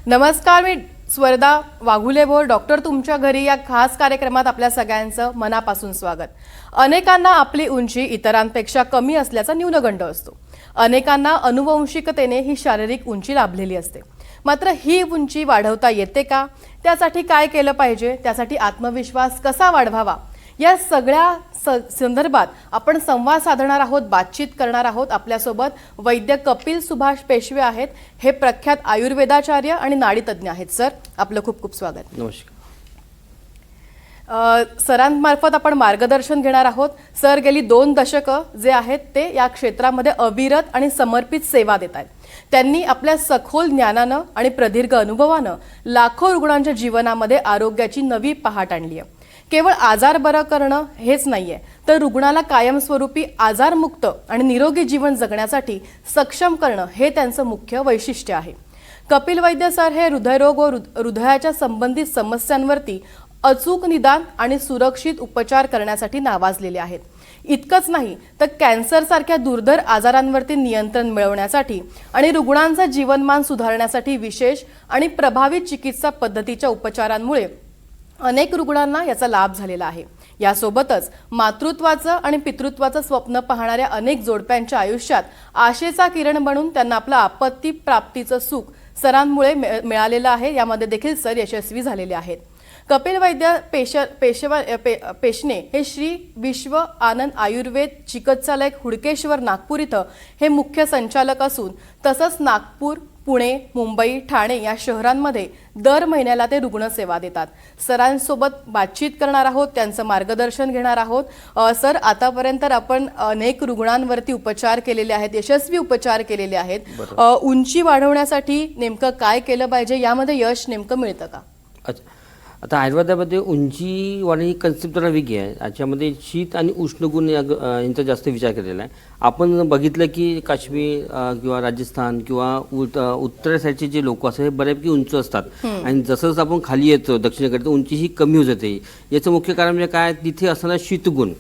नमस्कार, मी स्वर्धा Waghule bore doctor तुमच्या घरी या खास कार्यक्रमात आपल्या सगळ्यांचं मनापासून स्वागत। अनेकांना आपली उंची इतरांपेक्षा कमी असल्याचा न्यूनगंड असतो। अनेकांना अनुवंशिकतेने ही शारीरिक उंची लाभलेली असते। मात्र ही उंची वाढवता येते का? त्यासाठी काय केलं पाहिजे? त्यासाठी आत्मविश्वास कसा वाढवावा? या सगळ्या संदर्भात आपण संवाद साधणार आहोत, बातचीत करणार आहोत। आपल्यासोबत वैद्य कपिल सुभाष पेशवे आहेत। हे प्रख्यात आयुर्वेदाचार्य आणि नाडीतज्ञ आहेत। सर, आपलं खूप खूप स्वागत। नमस्कार। सरांमार्फत आपण मार्गदर्शन घेणार आहोत। सर गेली 2 दशकं जे आहेत ते या क्षेत्रामध्ये अविरत आणि समर्पित सेवा देत आहेत। त्यांनी आपल्या सखोल ज्ञानानं आणि प्रदीर्घ अनुभवानं लाखो रुग्णांच्या जीवनामध्ये आरोग्याची नवी पहाट आणली आहे। केवळ आजार बरं करणं हेच नाहीये, तर रुग्णाला कायमस्वरूपी आजारमुक्त आणि निरोगी जीवन जगण्यासाठी सक्षम करणं हे त्यांचं मुख्य वैशिष्ट्य आहे। कपिल वैद्य सर हे हृदयरोग व हृदयाच्या संबंधित समस्यांवरती अचूक निदान आणि सुरक्षित उपचार करण्यासाठी नावाजलेले आहेत। इतकंच नाही तर कॅन्सर सारख्या दुर्धर आजारांवरती नियंत्रण मिळवण्यासाठी आणि रुग्णांचं जीवनमान सुधारण्यासाठी विशेष आणि प्रभावी चिकित्सा पद्धतीच्या उपचारांमुळे अनेक रुग्णांना याचा लाभ झालेला आहे। यासोबतच मातृत्वाचं आणि पितृत्वाचं स्वप्न पाहणाऱ्या अनेक जोडप्यांच्या आयुष्यात आशेचा किरण बनून त्यांना आपलं आपत्ती प्राप्तीचं सुख सरांमुळे मिळालेलं आहे। यामध्ये देखील सर यशस्वी झालेले आहेत। कपिल वैद्य पेशने हे श्री विश्व आनंद आयुर्वेद चिकित्सालय हुडकेश्वर नागपूर इथं हे मुख्य संचालक असून तसंच नागपूर, पुणे, मुंबई, ठाणे या शहरांमध्ये दर महिन्याला ते रुग्णसेवा देतात। सरांसोबत बातचीत करणार आहोत, त्यांचं मार्गदर्शन घेणार आहोत। सर, आतापर्यंत आपण अनेक रुग्णांवरती उपचार केलेले आहेत, यशस्वी उपचार केलेले आहेत। उंची वाढवण्यासाठी नेमकं काय केलं पाहिजे? यामध्ये यश नेमकं मिळतं का? अच्छा, आता आयुर्वेदामध्ये उंची वाढ ही कन्सेप्ट जरा वेगळी आहे। याच्यामध्ये शीत आणि उष्णगुण यांचा जास्त विचार केलेला आहे। आपण बघितलं की काश्मीर किंवा राजस्थान किंवा उत्तर साईडचे जे लोक असतात हे बऱ्यापैकी उंच असतात आणि जसं जसं आपण खाली येतो दक्षिणेकडे तर उंची ही कमी होत जाते। याचं मुख्य कारण म्हणजे काय, तिथे असणारा शीतगुण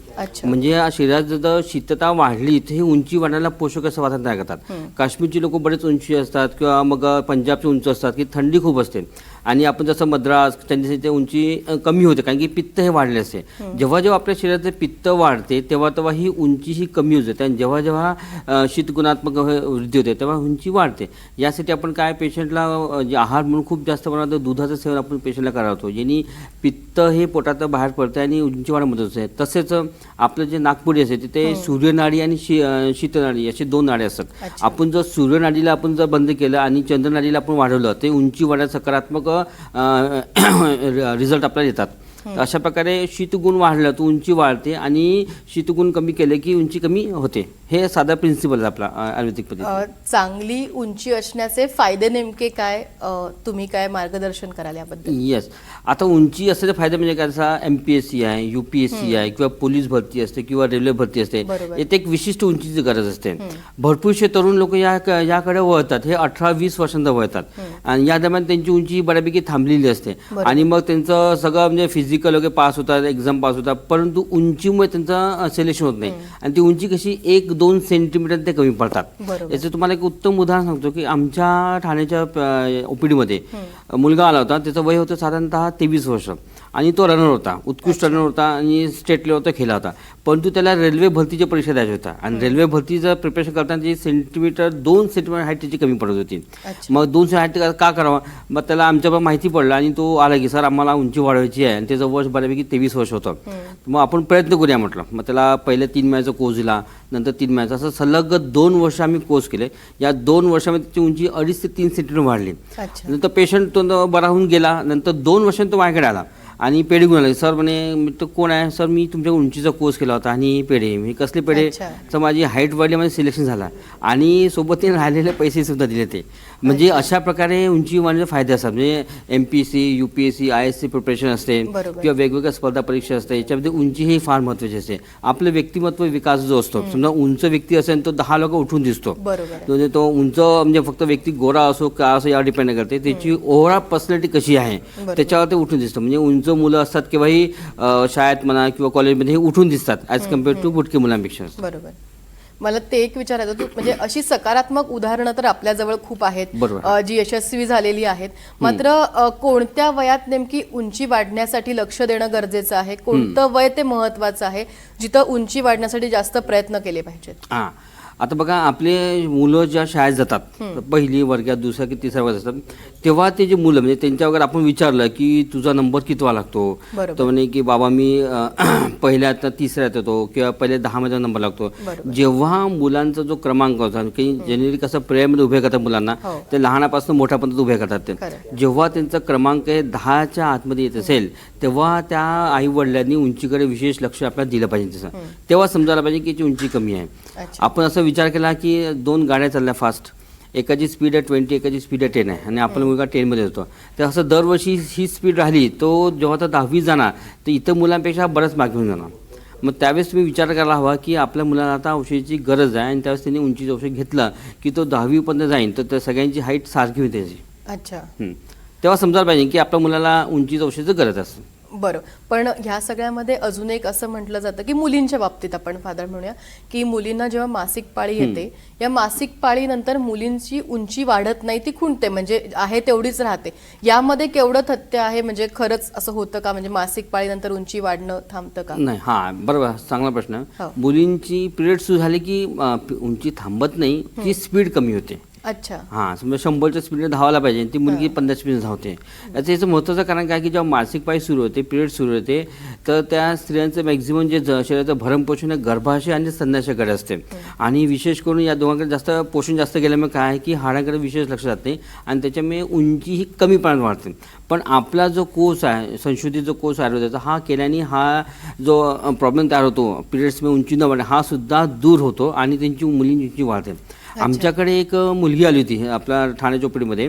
म्हणजे शरीरात जर शीतता वाढली तर ही उंची वाढायला पोषक असं वातावरण तयार करतात। काश्मीरची लोक बरेच उंची असतात किंवा मग पंजाबची उंच असतात की थंडी खूप असते आणि आपण जसं मद्रास चंदीची उंची कमी होते कारण की पित्त हे वाढले असते। जेव्हा जेव्हा आपल्या शरीराचे पित्त वाढते तेव्हा तेव्हा ही उंची ही कमी होते आणि जेव्हा जेव्हा शीतगुणात्मक वृद्धी होते तेव्हा उंची वाढते। यासाठी आपण काय पेशंटला आहार म्हणून खूप जास्त प्रमाणात दुधाचं सेवन आपण पेशंटला करावतो, ज्यांनी पित्त हे पोटात बाहेर पडते आणि उंची वाढ मदत होते। तसेच आपलं जे नागपुडी असते तिथे सूर्यनाडी आणि शीतनाडी असे 2 नाडी असतात। आपण जर सूर्यनाडीला आपण जर बंद केलं आणि चंद्रनाडीला आपण वाढवलं ते उंची वाढायला सकारात्मक रिझल्ट आपल्याला येतात। अशा प्रकारे शीतगुण वाढलं तर उंची वाढते आणि शीतगुण कमी केले की उंची कमी होते। हे साधा प्रिन्सिपल आहे आपला आयुर्वेदिक पद्धती। चांगली उंची असण्याचे फायदे नेमके काय? तुम्ही काय मार्गदर्शन कराल याबद्दल? येस, आता उंची असलेले फायदे म्हणजे काय, जसा MPSC आहे, UPSC आहे किंवा पोलीस भरती असते किंवा रेल्वे भरती असते, येथे एक विशिष्ट उंचीची गरज असते। भरपूरशे तरुण लोक याकडे वळतात, हे 18-20 वर्षांचा वळतात आणि या दरम्यान त्यांची उंची बऱ्यापैकी थांबलेली असते आणि मग त्यांचं सगळं म्हणजे फिजिकल वगैरे पास होतात, एक्झाम पास होतात, परंतु उंचीमुळे त्यांचं सिलेक्शन होत नाही आणि ती उंची कशी 1-2 सेंटीमीटर ते कमी पडतात। याचं तुम्हाला एक उत्तम उदाहरण सांगतो की आमच्या ठाण्याच्या OPD मध्ये मुलगा आला होता, त्याचं वय होतं साधारणतः 23 वर्ष आणि तो रनर होता, उत्कृष्ट रनर होता आणि स्टेट लेवलचा खेळला होता, परंतु त्याला रेल्वे भरतीची परीक्षा द्यायची होता आणि रेल्वे भरतीचं प्रिपरेशन करताना ती 2 सेंटीमीटर हाईट त्याची कमी पडत होती। मग 2 हाईट का करावं, मग त्याला आमच्या माहिती पडलं आणि तो आला की सर आम्हाला उंची वाढवायची आहे आणि त्याचं वर्ष बऱ्यापैकी 23 वर्ष होतं। मग आपण प्रयत्न करूया म्हटलं। मग त्याला पहिले 3 महिन्याचा कोर्स दिला, नंतर 3 महिन्याचा, असं सलग 2 वर्ष आम्ही कोर्स केले। या 2 वर्षामध्ये त्याची उंची 2.5 ते 3 सेंटीमीटर वाढली। नंतर पेशंट तो बरा होऊन गेला, नंतर 2 वर्षांनी तो माझ्याकडे आला आणि पेढे घेऊन आले। सर म्हणे तो कोण आहे? सर मी तुमच्या उंचीचा कोर्स केला होता आणि पेढे, मी कसले पेढे? तर माझी हाईट वाढली, माझे सिलेक्शन झाला आणि सोबत ते राहिलेले पैसे सुद्धा दिले ते। म्हणजे अशा प्रकारे उंची वाढण्याचे फायदे असतात। म्हणजे MPSC, UPSC, ISC प्रिपरेशन असते किंवा वेगवेगळ्या स्पर्धा परीक्षा असते, याच्यामध्ये उंची ही फार महत्त्वाची असते। आपलं व्यक्तिमत्व विकास जो असतो, समजा उंच व्यक्ती असेल तो 10 लोक उठून दिसतो, म्हणजे तो उंच म्हणजे फक्त व्यक्ती गोरा असो का असो यावर डिपेंड करते, त्याची ओव्हरऑल पर्सनॅलिटी कशी आहे त्याच्यावर ते उठून दिसतं। म्हणजे उंच मुलं असतात केव्हाही शाळेत म्हणा किंवा कॉलेजमध्ये हे उठून दिसतात ॲज कम्पेअर्ड टू बुटके मुलांपेक्षा। बरोबर, मला ते एक विचारायचं होतं, म्हणजे अशी सकारात्मक उदाहरणं तर आपल्याजवळ खूप आहेत, बरोबर. जी यशस्वी झालेली आहेत. मात्र कोणत्या वयात नेमकी उंची वाढण्यासाठी लक्ष देणं गरजेचं आहे, कोणतं वय ते महत्वाचं आहे जिथं उंची वाढण्यासाठी जास्त प्रयत्न केले पाहिजेत? हां, आता बघा आपले मुलं ज्या शाळेत जातात, पहिली वर्गात, दुसऱ्या की तिसऱ्या वर्गात असतात, तेव्हा ते जे मुलं म्हणजे त्यांच्या वगैरे आपण विचारलं की तुझा नंबर कितवा लागतो, बरोबर. तर म्हणे की बाबा मी पहिल्यात तिसऱ्यात येतो किंवा पहिले 10मध्ये नंबर लागतो. बरोबर. जेव्हा मुलांचा जो क्रमांक होता की जनरली कसं प्रेममध्ये उभे करतात मुलांना, हो. ते लहानापासून मोठ्यापर्यंत उभे करतात ते. खरं. जेव्हा त्यांचा क्रमांक हे 10च्या आतमध्ये येत असेल तेव्हा त्या आई वडिलांनी उंचीकडे विशेष लक्ष आपल्याला दिलं पाहिजे. तसं तेव्हा समजायला पाहिजे की याची उंची कमी आहे. अच्छा. आपण असं विचार केला की 2 गाड्या चालल्या फास्ट, एकाची स्पीड आहे 20, एकाची स्पीड आहे 10 आहे आणि आपला मुलगा 10मध्ये होतो, तर असं दरवर्षी ही स्पीड राहिली तो जेव्हा तो 10वी जाणार तर इतर मुलांपेक्षा बरंच मागे होऊन जाणार. मग त्यावेळेस तुम्ही विचार करायला हवा की आपल्या मुलाला आता औषधाची गरज आहे आणि त्यावेळेस त्यांनी उंचीचं औषध घेतलं की तो 10वीपर्यंत जाईल तर त्या सगळ्यांची हाईट सारखी होते त्याची. अच्छा. तेव्हा समजायला पाहिजे की आपल्या मुलाला उंचीचं औषधाची गरज असते. बरं, पण ह्या सगळ्यामध्ये अजून एक असं म्हटलं जातं की मुलींच्या बाबतीत आपण फादर म्हणूया की मुलींना जेव्हा मासिक पाळी येते, या मासिक पाळीनंतर मुलींची उंची वाढत नाही, ती खुंटते, म्हणजे आहे तेवढीच राहते. यामध्ये केवढं तथ्य आहे, म्हणजे खरंच असं होतं का, म्हणजे मासिक पाळीनंतर उंची वाढणं थांबतं का? नाही, हां बरोबर, चांगला प्रश्न आहे. हो. मुलींची पिरियड सुरू झाली की उंची थांबत नाही, ती स्पीड कमी होते. अच्छा. हां, समजा 100च्या स्पीडने धावायला पाहिजे ती मुलगी 50 स्पीडने धावते. याचं महत्त्वाचं कारण काय की जेव्हा मासिक पाळी सुरू होते, पिरियड सुरू होते, तर त्या स्त्रियांचं मॅक्झिमम जे शरीराचं भरणपोषण आहे गर्भाशय आणि स्तनाशयाकडे असते. आणि विशेष करून या दोघांकडे जास्त पोषण जास्त गेल्यामुळे काय आहे की हाडांकडे विशेष लक्ष जाते आणि त्याच्यामुळे उंची ही कमी प्रमाणात वाढते. पण आपला जो कोर्स आहे, संशोधित जो कोर्स आयुर्वेदाचा, हा केल्याने हा जो प्रॉब्लेम तयार होतो पिरियड्समध्ये उंची न वाढणे, हा सुद्धा दूर होतो आणि त्यांची मुलींची उंची वाढते. आमच्याकडे एक मुलगी आली होती आपल्या ठाणे चोपडीमध्ये,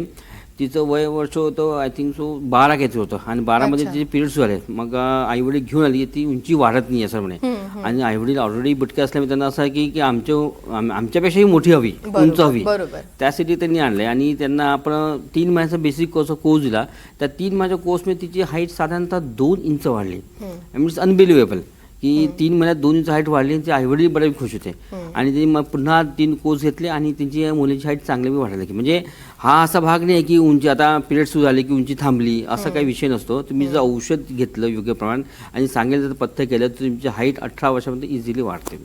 तिचं वय वर्ष होतं आय थिंक सो 12 काहीतरी होतं आणि 12मध्ये तिचे पिरियड्स झाले. मग आईवडील घेऊन आली, ती उंची वाढत नाही असं म्हणे. आणि आईवडील ऑलरेडी बुटके असल्यामुळे त्यांना असं आहे की आमच्यापेक्षाही मोठी हवी, उंच हवी, त्यासाठी त्यांनी आणलंय. आणि त्यांना आपण 3 महिन्याचा बेसिक कोर्स दिला. त्या 3 महिन्याच्या कोर्समध्ये तिची हाईट साधारणतः 2 इंच वाढली. मीन्स अनबिलिव्हेबल की 3 महिन्यात 2 इंच हाईट वाढली आणि ते आईवडील बरेच खुश होते. आणि त्यांनी मग पुन्हा 3 कोर्स घेतले आणि त्यांची मुलीची हाईट चांगली वाढायला लागली. म्हणजे हा असा भाग नाही की उंची आता पिरियड सुरू झाली की उंची थांबली, असा काही विषय नसतो. तुम्ही जर औषध घेतलं योग्य प्रमाणात आणि सांगेल जर पथ्य केलं तर तुमची हाईट 18 वर्षामध्ये इझिली वाढते.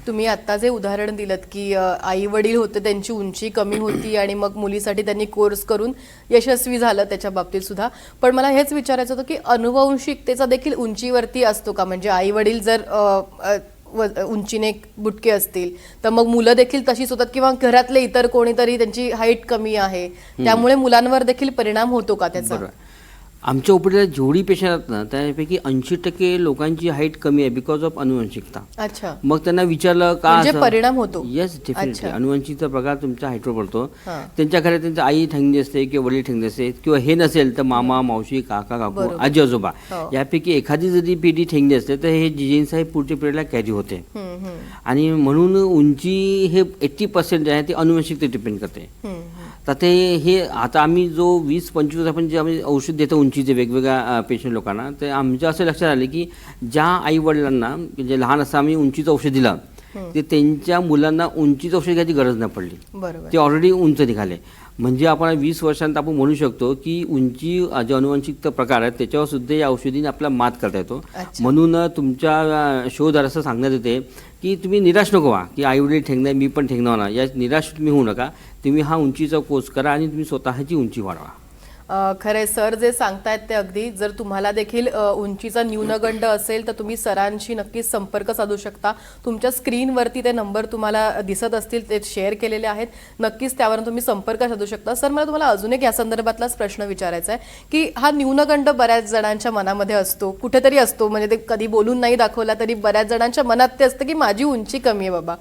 तुम्ही आता जे उदाहरण दिलं की आई वडील होते, त्यांची उंची कमी होती आणि मग मुलीसाठी त्यांनी कोर्स करून यशस्वी झालं त्याच्या बाबतीत सुद्धा. पण मला हेच विचारायचं होतं की अनुवंशिकतेचा देखील उंचीवरती असतो का? म्हणजे आई वडील जर उंचीने बुटके असतील तर मग मुलं देखील तशीच होतात, किंवा घरातले इतर कोणीतरी त्यांची हाईट कमी आहे त्यामुळे मुलांवर देखील परिणाम होतो का त्याचा? आमच्या ओपीडीला जेवढी पेशंट आहेत ना त्यापैकी 80% लोकांची हाईट कमी आहे बिकॉज ऑफ अनुवंशिकता. अच्छा. मग त्यांना विचारलं का म्हणजे परिणाम होतो? Yes, definitely. अनुवंशिकचा प्रकार तुमच्या हाईटवर पडतो. त्यांच्या घरात त्यांची आई ठेंगली असते किंवा वडील ठेंगले असते, किंवा हे नसेल तर मामा मावशी काका काकू आजी आजोबा यापैकी एखादी जरी पिढी ठेंगली असते तर हे जीन्स आहे पुढच्या पिढीला कॅरी होते. आणि म्हणून उंची हे 80% जे आहे ते अनुवंशिकते डिपेंड करते. तर ते हे आता आम्ही जो 20-25 आपण जे आम्ही औषध देतो उंचीचे वेगवेगळ्या पेशंट लोकांना, ते आमच्या असं लक्षात आले की ज्या आई वडिलांना जे लहान असता आम्ही उंचीचं औषध दिलं ते त्यांच्या मुलांना उंचीचं औषध घ्यायची गरज नाही पडली. ते ऑलरेडी उंच निघाले. म्हणजे आपण 20 वर्षांत आपण म्हणू शकतो की उंची जे अनुवंशिक प्रकार आहेत त्याच्यावर सुद्धा या औषधीने आपल्याला मात करता येतो. म्हणून तुमच्या शोधात असं सांगण्यात येते की तुम्ही निराश नको व्हा की आईवडील ठेंगणार मी पण ठेंगणार ना, या निराश तुम्ही होऊ नका. तुम्ही हा उंचीचा कोर्स करा आणि तुम्ही स्वतःची उंची वाढवा. खरे सर जे सांगतायत ते अगदी, जर तुम्हाला देखील उंचीचा न्यूनगंड असेल तर तुम्ही सरांशी नक्कीच संपर्क साधू शकता. तुमच्या स्क्रीनवरती ते नंबर तुम्हाला दिसत असतील, ते शेअर केलेले आहेत, नक्कीच त्यावरून तुम्ही संपर्क साधू शकता. सर मला तुम्हाला अजून एक या संदर्भातलाच प्रश्न विचारायचा आहे की हा न्यूनगंड बऱ्याच जणांच्या मनामध्ये असतो, कुठेतरी असतो, म्हणजे ते कधी बोलून नाही दाखवला तरी बऱ्याच जणांच्या मनात ते असतं की माझी उंची कमी आहे बाबा.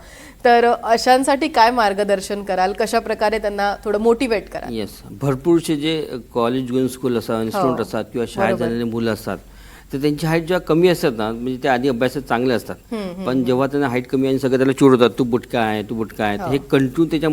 तर अशांसाठी काय मार्गदर्शन कराल, कशा प्रकारे त्यांना थोडं मोटिवेट कराल? येस, भरपूरसे जे कॉलेज गोईंग स्कूल असतात, स्टुडंट असतात किंवा शाळेत जाणारे मुलं असतात तर त्यांची हाईट जेव्हा कमी असतात ना, म्हणजे ते आधी अभ्यासात चांगले असतात, पण जेव्हा त्यांना हाईट कमी आणि सगळं त्याला चिडवतात, तू बुटका आहे, तू बुटका आहे, तर हे कंटिन्यू त्याच्या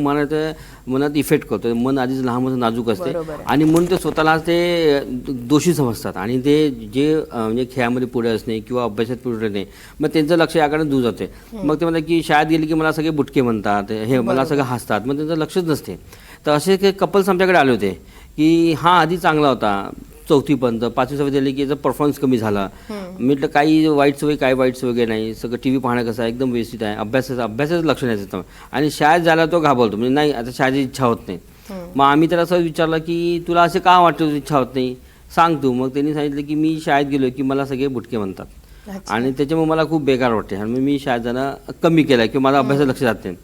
मनात इफेक्ट करतो. मन आधीच लहान नाजूक असते आणि म्हणून ते स्वतःला ते दोषी समजतात आणि ते जे म्हणजे खेळामध्ये पुढे असणे किंवा अभ्यासात पुढे नाही, मग त्यांचं लक्ष याकडे दूर जाते. मग ते म्हणतात की शाळेत गेले की मला सगळे बुटके म्हणतात, हे मला सगळं हसतात, मग त्यांचं लक्षच नसते. तर असे काही कपल्स आमच्याकडे आले होते की हा आधी चांगला होता 4थीपर्यंत, 5वी 6वी झाली की याचा परफॉर्मन्स कमी झाला. म्हटलं काही वाईट सवय वगैरे नाही, सगळं टी व्ही पाहणं कसं आहे एकदम व्यवस्थित आहे, अभ्यासाचं लक्ष नाही देतं आणि शाळेत जायला तो घाबरतो, म्हणजे नाही आता शाळेची इच्छा होत नाही. मग आम्ही त्याला असं विचारलं की तुला असं का वाटतं इच्छा होत नाही, सांग तू. मग त्यांनी सांगितलं की मी शाळेत गेलो की मला सगळे बुटके म्हणतात आणि त्याच्यामुळे मला खूप बेकार वाटते आणि मी शाळेत जाणं कमी केलं किंवा माझा अभ्यासात लक्ष जात नाही.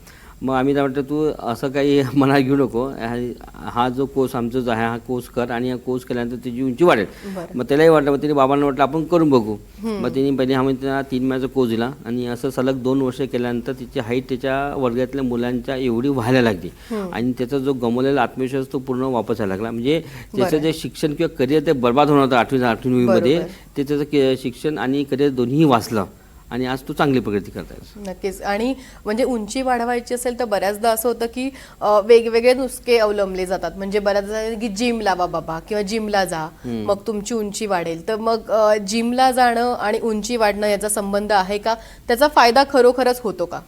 मग आम्ही काय म्हटलं तू असं काही मनात घेऊ नको, हा जो कोर्स आमचा जो आहे हा कोर्स कर आणि हा कोर्स केल्यानंतर त्याची उंची वाढेल. मग त्यालाही वाटलं, मग त्याने बाबांना वाटलं आपण करून बघू. मग त्यांनी पहिले हा त्यांना 3 महिन्याचा कोर्स दिला आणि असं सलग 2 वर्ष केल्यानंतर तिची हाईट त्याच्या वर्गातल्या मुलांच्या एवढी व्हायला लागली आणि त्याचा जो गमवलेला आत्मविश्वास तो पूर्ण वापस यायला लागला. म्हणजे त्याचं जे शिक्षण किंवा करिअर ते बर्बाद होणार होतं 8वी-9वीमध्ये, ते त्याचं शिक्षण आणि करिअर दोन्ही वाचलं आणि आज तो चांगली प्रगती करताय. नक्कीच. आणि म्हणजे उंची वाढवायची असेल तर बऱ्याचदा असं होतं की वेगवेगळे नुसके अवलंबले जातात. म्हणजे बऱ्याचदा की जिम लावा बाबा किंवा जिमला जा मग तुमची उंची वाढेल. तर मग जिमला जाणं आणि उंची वाढणं याचा संबंध आहे का, त्याचा फायदा खरोखरच होतो का?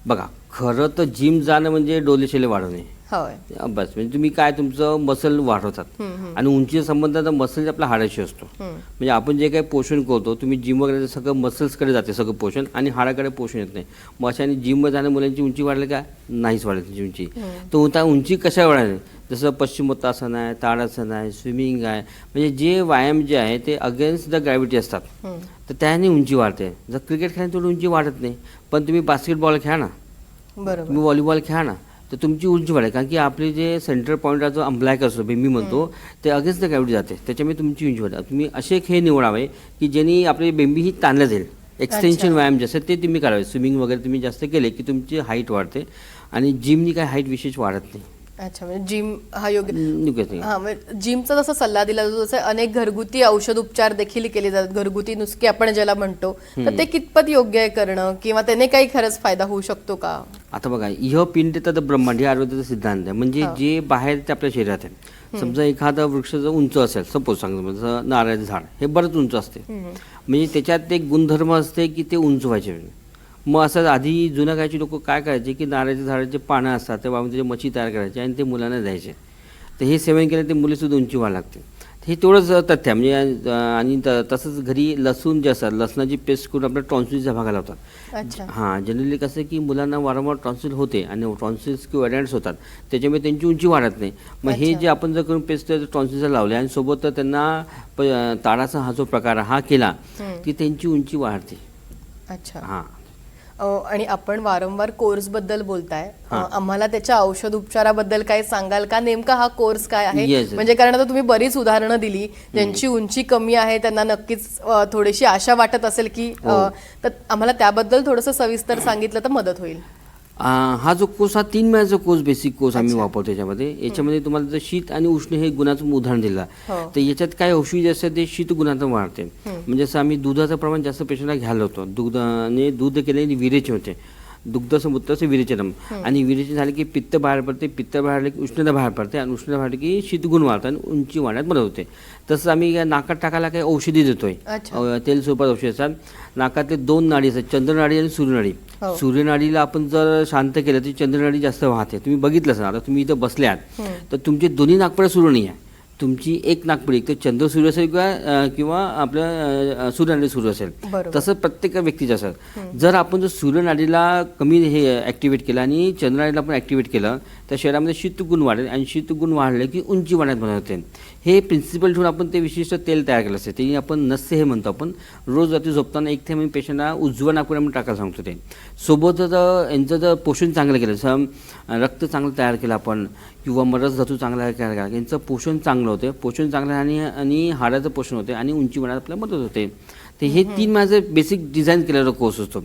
बघा, खरं तर जिम जाणं म्हणजे डोलेशेले वाढवणे, होय, अभ्यास म्हणजे तुम्ही काय तुमचं मसल वाढवतात आणि उंचीचा संबंध तर मसल आपल्या हाडाशी असतो. म्हणजे आपण जे काही पोषण करतो, तुम्ही जिम वगैरे सगळं मसल्सकडे जाते सगळं पोषण आणि हाडाकडे पोषण येत नाही. मग अशाने जिममध्ये जाण्या मुलांची उंची वाढली का, नाहीच वाढली त्यांची उंची. तर उंची कशा वाढली, जसं पश्चिमोत्तासन आहे, ताडासन आहे, स्विमिंग आहे, म्हणजे जे व्यायाम जे आहे ते अगेन्स्ट द ग्रॅव्हिटी असतात, तर त्याने उंची वाढते. जर क्रिकेट खेळायला तेवढी उंची वाढत नाही, पण तुम्ही बास्केटबॉल खेळा ना, बरोबर, तुम्ही व्हॉलीबॉल खेळा ना, तर तुमची उंची वाढेल. कारण की आपले जे सेंटर पॉईंट जो अम्ब्लॅक असतो, बेंबी म्हणतो, ते अगेन्स्ट द ग्रॅव्हिटी जाते, त्याच्यामुळे तुमची उंची वाढेल. तुम्ही असे खेळ निवडावे की ज्यांनी आपली बेंबी ही ताणल्या जाईल. एक्सटेन्शन व्यायाम जे असतात ते तुम्ही करावे. स्विमिंग वगैरे तुम्ही जास्त केले की तुमची हाईट वाढते आणि जिमनी काय हाईट विशेष वाढत नाही. अच्छा, म्हणजे जिम हा योग्य. हा, जिमचा जसा सल्ला दिला जातो तसे अनेक घरगुती औषध उपचार देखील केले जातात, घरगुती नुसके आपण ज्याला म्हणतो, तर ते कितपत योग्य आहे करणं किंवा त्याने काही खरंच फायदा होऊ शकतो का? आता बघा, इह पिंड तर ब्रह्मांड हे आयुर्वेदाचा सिद्धांत आहे. म्हणजे जे बाहेर ते आपल्या शरीरात आहे. समजा एखादा वृक्ष जर उंच असेल, सपोज सांगतो जसं नारळाचं झाड हे बरंच उंच असते, म्हणजे त्याच्यात एक गुणधर्म असते की ते उंच व्हायचे. मग असं आधी जुन्या काळची लोक काय करायचे की नारळाच्या झाडाचे पानं असतात ते वाहून त्याची मच्छी तयार करायचे आणि ते मुलांना द्यायचे. तर हे सेवन केलं ते मुलीसुद्धा उंची व्हायला लागते. हे तेवढंच तथ्य आहे. म्हणजे आणि तसंच घरी लसूण जे असतात, लसणाची पेस्ट करून आपल्या टॉन्सिलच्या भागाला होतात. हां, जनरली कसं की मुलांना वारंवार टॉन्सिल होते आणि टॉन्सिल्स किंवा व्हॅरियंट्स होतात, त्याच्यामुळे त्यांची उंची वाढत नाही. मग हे जे आपण जर करून पेस्ट टॉन्सिलचा लावले आणि सोबत त्यांना ताडाचा हा जो प्रकार हा केला की त्यांची उंची वाढते. अच्छा, हां. आणि आपण वारंवार कोर्स बद्दल बोलताय, आम्हाला त्याच्या औषध उपचाराबद्दल काय सांगाल का? नेमका हा कोर्स काय आहे? म्हणजे कारण आता तुम्ही बरीच उदाहरणं दिली, ज्यांची उंची कमी आहे त्यांना नक्कीच थोडीशी आशा वाटत असेल की, तर आम्हाला त्याबद्दल थोडंसं सविस्तर सांगितलं तर मदत होईल. हा जो कोर्स हा 3 महिन्याचा कोर्स, बेसिक कोर्स आम्ही वापरतो. याच्यामध्ये तुम्हाला जर शीत आणि उष्ण हे गुणाचं उदाहरण दिलं, तर याच्यात काय औषधी असतं ते शीत गुणाचं वाढते. म्हणजे जसं आम्ही दुधाचं प्रमाण जास्त पेशंटला घ्यायला होतो, दूध केल्याने विरेचे होते, दुग्धसमुद्राचे विरेचनम, आणि विरेचन झाले की पित्त बाहेर पडते, पित्त बाहेर की उष्णता बाहेर पडते आणि उष्णता बाहेर की शीतगुण वाढतात आणि उंची वाढण्यात मदत होते. तसंच आम्ही नाकात टाकायला काही औषधी देतोय, तेल स्वरूपात औषधी असतात. नाकातले 2 नाडी असतात, चंद्रनाडी आणि सूर्यनाडी. सूर्यनाडीला आपण जर शांत केलं तर चंद्रनाडी जास्त वाहते. तुम्ही बघितलं असाल, आता तुम्ही इथं बसल्यात तर तुमचे दोन्ही नाकपुड्या सुरू नाही आहे, तुमची एक नागपुडी, एक तर चंद्र सूर्य असेल किंवा आपलं सूर्यनाडी सुरू असेल. तसं प्रत्येक व्यक्तीचं असेल. जर आपण जर सूर्यनाडीला कमी हे ॲक्टिवेट केलं आणि चंद्रनाडीला आपण ॲक्टिवेट केलं तर शरीरामध्ये शीतगुण वाढेल आणि शीतगुण वाढले की उंची वाढण्यात मदत होते. हे प्रिन्सिपल ठेवून आपण ते विशिष्ट तेल तयार केलं असते, ते आपण नस्य हे म्हणतो. आपण रोज रात्री झोपताना एक थेंब पेशंटला उजव्या नागपुड्यामध्ये टाकायला सांगतो. ते सोबतच यांचं जर पोषण चांगलं केलं, जसं रक्त चांगलं तयार केलं आपण किंवा मरस धातू चांगला तयार केला, यांचं पोषण चांगलं होते, पोषण चांगलं आणि हाडाचं पोषण होते आणि उंची वाढण्यात आपल्याला मदत होते. तर हे 3 महिन्याचं बेसिक डिझाईन केलेला कोर्स असतो.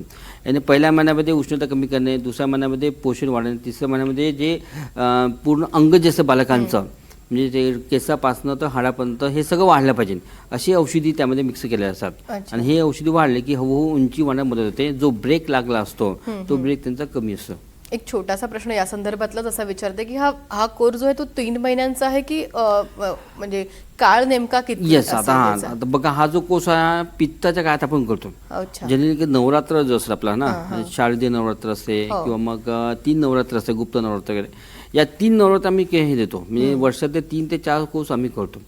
याने पहिल्या महिन्यामध्ये उष्णता कमी करणे, दुसऱ्या महिन्यामध्ये पोषण वाढणे, तिसऱ्या महिन्यामध्ये जे पूर्ण अंग जे असतं बालकांचं म्हणजे ते केसापासनं तर हाडापर्यंत हे सगळं वाढलं पाहिजे अशी औषधी त्यामध्ये मिक्स केलेल्या असतात. अच्छा. आणि हे औषधी वाढले की हळूहळू उंची वाढण्यास मदत होते. जो ब्रेक लागला असतो तो ब्रेक त्यांचा कमी असतो. एक छोटासा प्रश्न या संदर्भातलाच असा विचारते की हा कोर्स जो आहे तो 3 महिन्यांचा आहे की म्हणजे काळ नेमका किती येस. असेल आता त्याचा? आता बघा हा जो कोर्स आहे पित्ताच्या काळात आपण करतो. अच्छा. जनरली की नवरात्र जो असतं आपला ना शारदीय नवरात्र असते हो. किंवा मग 3 नवरात्र असते गुप्त नवरात्र वगैरे या 3 नवरात्र आम्ही हे देतो. म्हणजे वर्षातले 3 ते 4 कोर्स आम्ही करतो.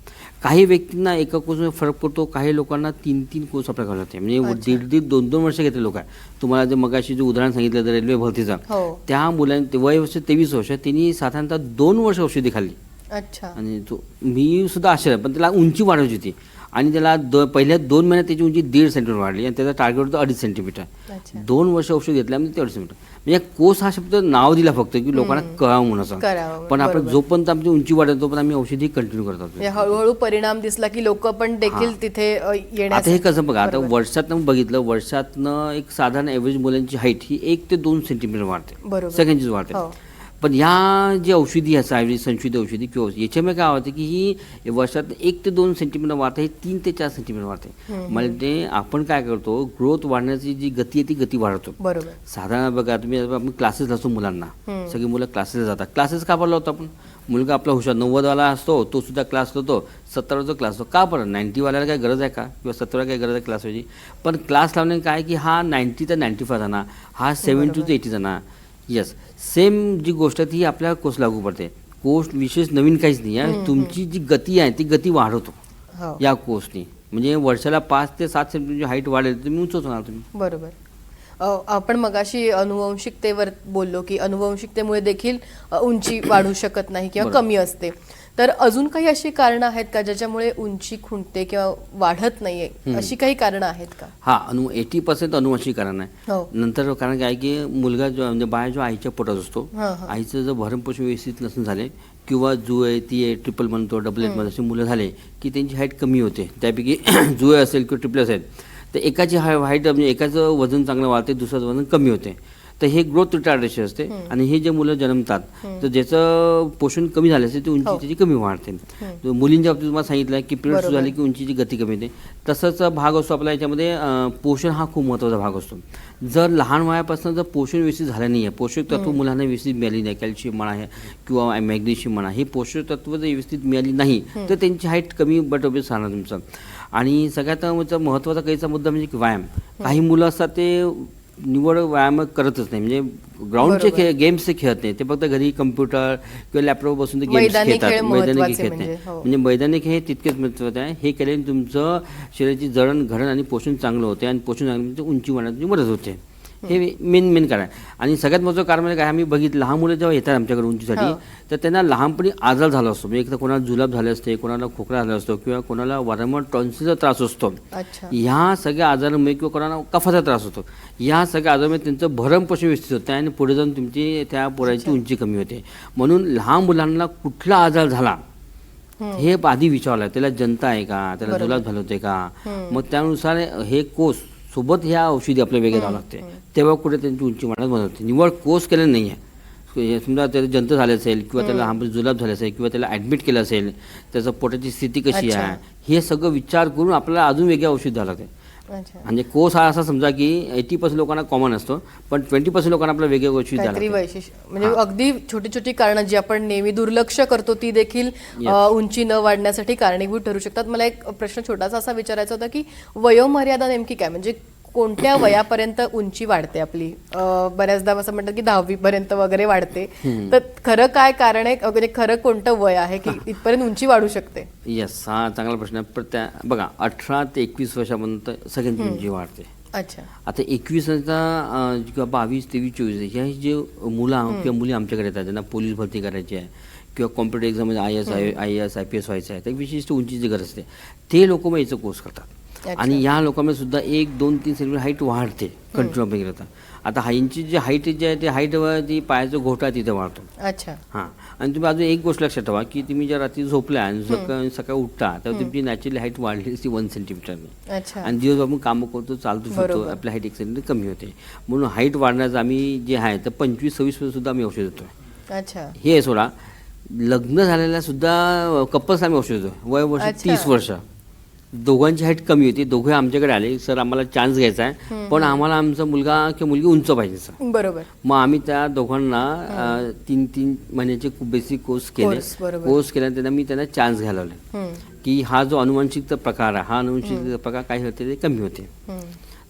काही व्यक्तींना एका कोर्समध्ये फरक पडतो, काही लोकांना 3-3 कोर्स आपल्या घालत आहे. म्हणजे 1.5 2-2 वर्ष घेतले लोक आहे. तुम्हाला जे मगाशी जे उदाहरण सांगितलं तर रेल्वे भरतीचं हो. त्या मुलांनी वय वर्ष 23 वर्ष त्यांनी साधारणतः 2 वर्ष औषधी खाल्ली. अच्छा. आणि तो मी सुद्धा आश्चर्य, पण त्याला उंची वाढवायची होती आणि त्याला पहिल्या 2 महिन्यात त्याची उंची 1.5 सेंटीमीटर वाढली आणि त्याचा टार्गेट होतं 2.5 सेंटीमीटर. अच्छा. 2 वर्ष औषध घेतल्यामध्ये ते 2.5 सेंटीमीटर. म्हणजे कोर्स हा शब्द नाव दिला फक्त की लोकांना कळावं म्हणून असं. करावं, पण आपण बरोबर. जोपर्यंत आमची उंची वाढत तोपर्यंत आम्ही औषधी कंटिन्यू करत आहोत. म्हणजे हळूहळू परिणाम दिसला की लोक पण देखील तिथे आता येण्यास. हे कसं बघा, आता वर्षातनं बघितलं, वर्षातनं एक साधारण एव्हरेज मुलांची हाईट ही 1 ते 2 सेंटीमीटर वाढते. बरोबर. सेकंडचीच वाढते. हो. पण ह्या जी औषधी असं आयुर्वेदिक संशोधित औषधी किंवा याच्यामुळे काय होतं की ही वर्षात 1 ते 2 सेंटीमीटर वाढते, हे 3 ते 4 सेंटीमीटर वाढते. म्हणजे आपण काय करतो, ग्रोथ वाढण्याची जी गती आहे ती गती वाढवतो. बरोबर. साधारण बघा तुम्ही, आपण क्लासेस लावतो मुलांना, सगळी मुलं क्लासेस जातात. क्लासेस का बरं लावतो आपण? मुलगा आपला हुशार 90वाला असतो, तो सुद्धा क्लास लावतो, 70वाचा क्लास लावतो. का बरं? 90वाल्याला काय गरज आहे का? किंवा 70वाला काय गरज आहे क्लास व्हायची? पण क्लास लावणे काय की हा 90 ते 95 जाणार, हा 70 ते 80 जाणार. येस, सेम जी गोष्ट आहे ती आपल्या कोर्स लागू पडते. कोर्स विशेष नवीन काहीच नाही आहे. तुमची जी गती आहे ती गती वाढवतो हो. या कोर्सनी. म्हणजे वर्षाला 5 ते 7 सेंटीमीटरची हाईट वाढेल, तुम्ही उंचच होणार तुम्ही. बरोबर. आपण मगाशी अनुवंशिकतेवर बोललो की अनुवंशिकतेमुळे देखील उंची वाढू शकत नाही किंवा कमी असते. तर अजून काही अशी कारणं आहेत का ज्याच्यामुळे उंची खुंटते किंवा वाढत नाहीये? अशी काही कारणं आहेत का? हा 80% अनुवंशिक कारण आहे. हो. नंतर कारण काय की मुलगा जो म्हणजे बाळ जो आईच्या पोटात असतो, हा, हा. आईचं जर भरणपोषण व्यवस्थित नसून झाले किंवा जुळे ती आहे ट्रिपल म्हणतो, डबल एट मध्ये अशी मुलं झाले की त्यांची हाईट कमी होते. त्यापैकी जुळे असेल किंवा ट्रिपल असेल तर एकाची हाईट म्हणजे एकाचं वजन चांगलं वाढते, दुसऱ्याचं वजन कमी होते. तर हे ग्रोथ रिटार्डेशन असते. आणि हे जे मुलं जन्मतात तर ज्याचं पोषण कमी झालं असेल ती उंची त्याची कमी वाढते. मुलींच्या बाबतीत तुम्हाला सांगितलं की पिरियड सुरू झाली की उंचीची गती कमी होते. तसंच भाग असतो आपला याच्यामध्ये पोषण हा खूप महत्त्वाचा भाग असतो. जर लहान वयापासून जर पोषण व्यवस्थित झालं नाही आहे, पोषक तत्व मुलांना व्यवस्थित मिळाली नाही, कॅल्शियम म्हणा आहे किंवा मॅग्नेशियम म्हणा, हे पोषक तत्व जर व्यवस्थित मिळाली नाही तर त्यांची हाईट कमी बट ऑब्वियस राहणार तुमचं. आणि सगळ्यात महत्त्वाचा काहीचा मुद्दा म्हणजे व्यायाम. काही मुलं असतात ते निवड व्यायाम करतच नाही, म्हणजे ग्राउंडचे खेळ गेम्सचे खेळत नाही, ते फक्त घरी कम्प्युटर किंवा लॅपटॉप बसून ते गेम्स खेळतात. मैदानी खेळ खेळत नाही. म्हणजे मैदानी खेळ हे तितकेच महत्त्वाचे आहे. हे केल्याने तुमचं शरीराची जडणघडण आणि पोषण चांगलं होते आणि पोषण चांगलं उंची वाढण्याची मदत होते. हे मेन कारण आहे. आणि सगळ्यात महत्त्वाचं कारण म्हणजे काय, आम्ही बघितलं लहान मुलं जेव्हा येतात आमच्याकडे उंचीसाठी तर त्यांना लहानपणी आजार झाला असतो. म्हणजे एकदा कोणाला जुलाब झाले असते, कोणाला खोकला झाला असतो किंवा कोणाला वारंवार टॉन्सिलचा त्रास असतो. ह्या सगळ्या आजारामुळे किंवा कोणाला कफाचा त्रास होतो, या सगळ्या आजारामुळे त्यांचं भरणपोषण व्यवस्थित होतं आणि पुढे जाऊन तुमची त्या पोराची उंची कमी होते. म्हणून लहान मुलांना कुठला आजार झाला हे आधी विचारलं, त्याला जनता आहे का, त्याला जुलाब झालं होते का, मग त्यानुसार हे कोर्स सोबत ह्या औषधी आपल्या वेगळे द्यावं लागते. तेव्हा कुठे त्यांची उंची वाढण्यास मदत होते. निवड कोर्स केलेला नाही आहे. समजा त्याला जंत झाले असेल किंवा त्याला लहानपणी जुलाब झाले असेल किंवा त्याला ॲडमिट केलं असेल, त्याचं पोटाची स्थिती कशी आहे हे सगळं विचार करून आपल्याला अजून वेगळ्या औषध द्यावं लागते. म्हणजे कोर्स हा असा समजा की 80% लोकांना कॉमन असतो, पण 20% लोकांना आपल्याला वेगळ्या गोष्टी द्यावं लागते. वैशिष्ट्य म्हणजे अगदी छोटी छोटी कारणं जी आपण नेहमी दुर्लक्ष करतो ती देखील उंची न वाढण्यासाठी कारणीभूत ठरू शकतात. मला एक प्रश्न छोटासा असा विचारायचा होता की वयोमर्यादा नेमकी काय, म्हणजे कोणत्या वयापर्यंत उंची वाढते आपली? बऱ्याचदा असं म्हणतात की 10वी पर्यंत वगैरे वाढते, तर खरं काय कारण आहे, म्हणजे खरं कोणतं वय आहे की इथपर्यंत उंची वाढू शकते? येस, हा चांगला प्रश्न आहे. पण बघा 18 ते 21 वर्षापर्यंत सगळ्यांची उंची वाढते. अच्छा. आता 21 किंवा 22, 23, 24 ह्या जे मुलं किंवा मुली आमच्याकडे येतात ज्यांना पोलीस भरती करायची आहे किंवा कॉम्प्युटर एक्झाममध्ये IAS IPS व्हायचं आहे, तर विशिष्ट उंचीची गरज असते, ते लोक मग याचं कोर्स करतात. आणि या लोकांमध्ये सुद्धा 1, 2, 3 सेंटीमीटर हाईट वाढते कंटिन्यू आपण गेलं तर. आता हाईंची जी हाईट जी आहे ती हाईट ती पायाचं घोटा तिथे वाढतो. अच्छा. हां, आणि तुम्ही अजून एक गोष्ट लक्षात ठेवा की तुम्ही ज्या रात्री झोपल्या आणि सकाळी उठता तेव्हा तुमची नॅचरली हाईट वाढली असती 1 सेंटीमीटरने. आणि दिवस आपण कामं करतो, चालतो फिरतो, आपली हाईट 1 सेंटीमीटर कमी होते. म्हणून हाईट वाढण्याचं आम्ही जे आहे तर 25-26 सुद्धा आम्ही औषध देतो. अच्छा. हे सोडा लग्न झालेल्या सुद्धा कपल्स आम्ही औषध देतो. वय वर्ष अच्छा. 30 वर्ष. दोघांची हाईट कमी होती. दोघे आमच्याकडे आले, सर आम्हाला चान्स घ्यायचा आहे, पण आम्हाला आमचा मुलगा किंवा मुलगी उंच पाहिजे सर. बरोबर. मग आम्ही त्या दोघांना 3 महिन्याचे बेसिक कोर्स केले. कोर्स, बरोबर. कोर्स केल्यानंतर मी त्यांना चान्स घ्यायला लावले की हा जो अनुवांशिकता प्रकार आहे, हा अनुवांशिकता प्रकार काय होते ते कमी होते.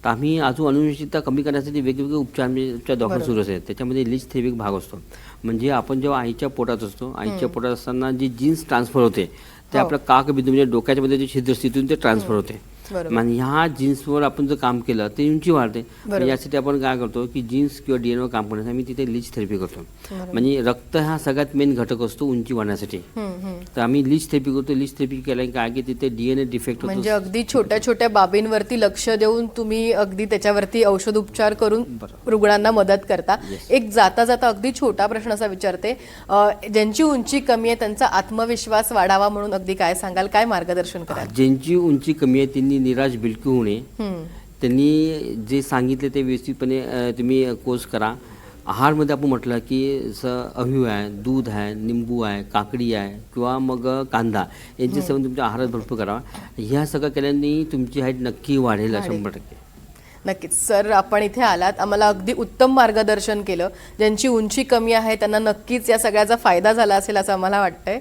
तर आम्ही अजून अनुवंशिकता कमी करण्यासाठी वेगवेगळे उपचार आमच्या दवाखान्यात सुरू असतात. त्याच्यामध्ये लिच थेरपी भाग असतो. म्हणजे आपण जेव्हा आईच्या पोटात असतो, आईच्या पोटात असताना जी जीन्स ट्रान्सफर होते ते आपल्या काकबिंदू म्हणजे डोक्याच्या मध्ये जे छिद्र असते तिथून ते ट्रान्सफर होते. आणि ह्या जीन्सवर आपण जर काम केलं ते उंची वाढते. यासाठी आपण काय करतो की जीन्स किंवा डीएनवर काम करण्यासाठी आम्ही तिथे लिच थेरपी करतो. म्हणजे रक्त हा सगळ्यात मेन घटक असतो उंची वाढण्यासाठी. तर आम्ही लिच थेरपी करतो. लिच थेरपी केल्याने काय की तिथे डीएनए डिफेक्ट होतो. म्हणजे अगदी छोट्या छोट्या बाबींवरती लक्ष देऊन तुम्ही अगदी त्याच्यावरती औषध उपचार करून रुग्णांना मदत करता. एक जाता जाता अगदी छोटा प्रश्न असा विचारते, ज्यांची उंची कमी आहे त्यांचा आत्मविश्वास वाढावा म्हणून अगदी काय सांगाल, काय मार्गदर्शन कराल? ज्यांची उंची कमी आहे त्यांनी निराश बिलकुल होऊ नये. त्यांनी जे सांगितले ते व्यवस्थितपणे तुम्ही कोर्स करा. आहारमध्ये आपण म्हटलं की अव्यू आहे, दूध आहे, निंबू आहे, काकडी आहे किंवा मग कांदा यांचे सेवन तुमच्या आहारात भरपूर करावा. ह्या सगळं केल्याने तुमची हाईट नक्की वाढेल 100%. नक्कीच सर, आपण इथे आलात, आम्हाला अगदी उत्तम मार्गदर्शन केलं. ज्यांची उंची कमी आहे त्यांना नक्कीच या सगळ्याचा फायदा झाला असेल असं आम्हाला वाटतंय.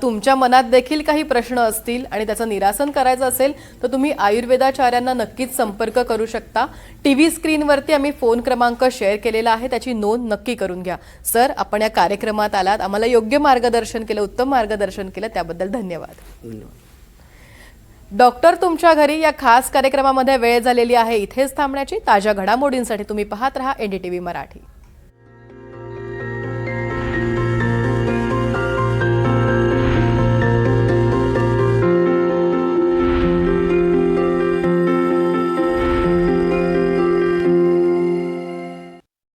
तुमच्या मनात देखील काही प्रश्न असतील आणि त्याचं निरासन करायचं असेल तर तुम्ही आयुर्वेदाचार्यांना नक्कीच संपर्क करू शकता. TV स्क्रीनवरती आम्ही फोन क्रमांक शेअर केलेला आहे, त्याची नोंद नक्की करून घ्या. सर, आपण या कार्यक्रमात आलात, आम्हाला योग्य मार्गदर्शन केलं, उत्तम मार्गदर्शन केलं, त्याबद्दल धन्यवाद. धन्यवाद. डॉक्टर तुमच्या घरी या खास कार्यक्रमामध्ये वेळ झालेली आहे इथेच थांबण्याची. ताज्या घडामोडींसाठी तुम्ही पाहत रहा NDTV मराठी.